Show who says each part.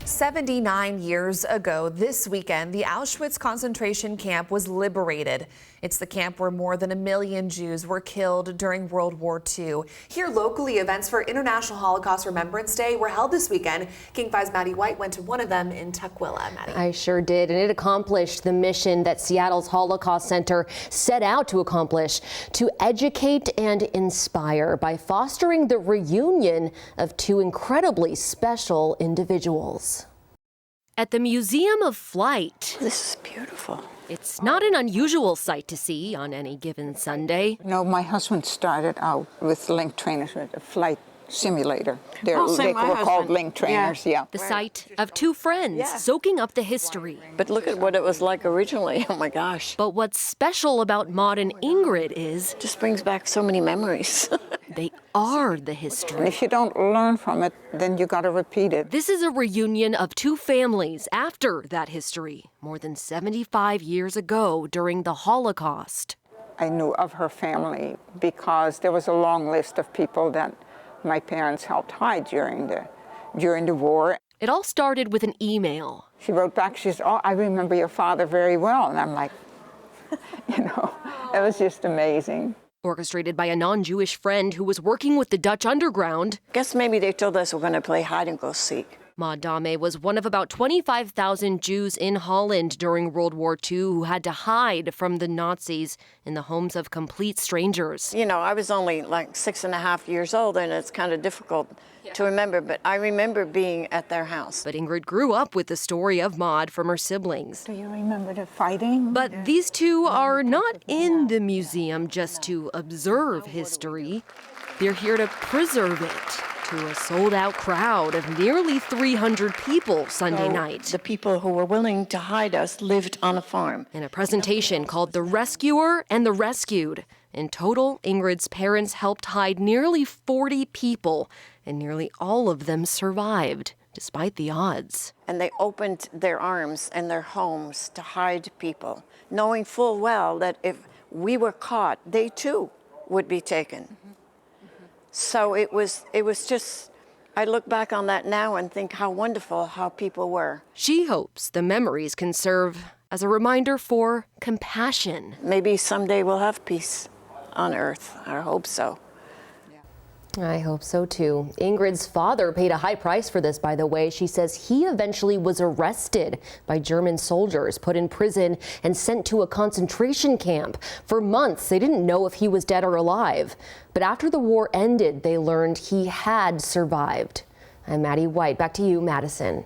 Speaker 1: 79 years ago this weekend, the Auschwitz concentration camp was liberated. It's the camp where more than 1 million Jews were killed during World War II. Here locally, events for International Holocaust Remembrance Day were held this weekend. King 5's Maddie White went to one of them in Tukwila. Maddie.
Speaker 2: I sure did, and it accomplished the mission that Seattle's Holocaust Center set out to accomplish, to educate and inspire by fostering the reunion of two incredibly special individuals.
Speaker 3: At the Museum of Flight.
Speaker 4: This is beautiful.
Speaker 3: It's not an unusual sight to see on any given Sunday.
Speaker 4: No, my husband started out with link trainers with a flight simulator. They were called link trainers, yeah.
Speaker 3: The sight of two friends soaking up the history.
Speaker 5: But look at what it was like originally. Oh my gosh.
Speaker 3: But what's special about Maud and Ingrid is
Speaker 5: Just brings back so many memories.
Speaker 3: they are the
Speaker 4: And
Speaker 3: history.
Speaker 4: if you don't learn from it, then you got to repeat it.
Speaker 3: This is a reunion of two families after that history, more than 75 years ago during the Holocaust.
Speaker 4: I knew of her family because there was a long list of people that my parents helped hide during the war.
Speaker 3: It all started with an email.
Speaker 4: She wrote back, she said, "Oh, I remember your father very well." And I'm like, it was just amazing.
Speaker 3: Orchestrated by a non-Jewish friend who was working with the Dutch underground.
Speaker 5: Guess maybe they told us we're going to play hide and go seek.
Speaker 3: Maud Dame was one of about 25,000 Jews in Holland during World War II who had to hide from the Nazis in the homes of complete strangers.
Speaker 5: You know, I was only like 6.5 years old, and it's kind of difficult to remember, but I remember being at their house.
Speaker 3: But Ingrid grew up with the story of Maud from her siblings.
Speaker 4: Do you remember the fighting?
Speaker 3: But these two are not in the museum just to observe history. They're here to preserve it. To a sold-out crowd of nearly 300 people Sunday night.
Speaker 5: The people who were willing to hide us lived on a farm.
Speaker 3: In a presentation called The Rescuer and the Rescued. In total, Ingrid's parents helped hide nearly 40 people, and nearly all of them survived, despite the odds.
Speaker 5: And they opened their arms and their homes to hide people, knowing full well that if we were caught, they too would be taken. So it was just, I look back on that now and think how wonderful how people were.
Speaker 3: She hopes the memories can serve as a reminder for compassion.
Speaker 5: Maybe someday we'll have peace on earth. I hope so.
Speaker 2: I hope so too. Ingrid's father paid a high price for this, by the way. She says he eventually was arrested by German soldiers, put in prison, and sent to a concentration camp. For months, they didn't know if he was dead or alive. But after the war ended, they learned he had survived. I'm Maddie White. Back to you, Madison.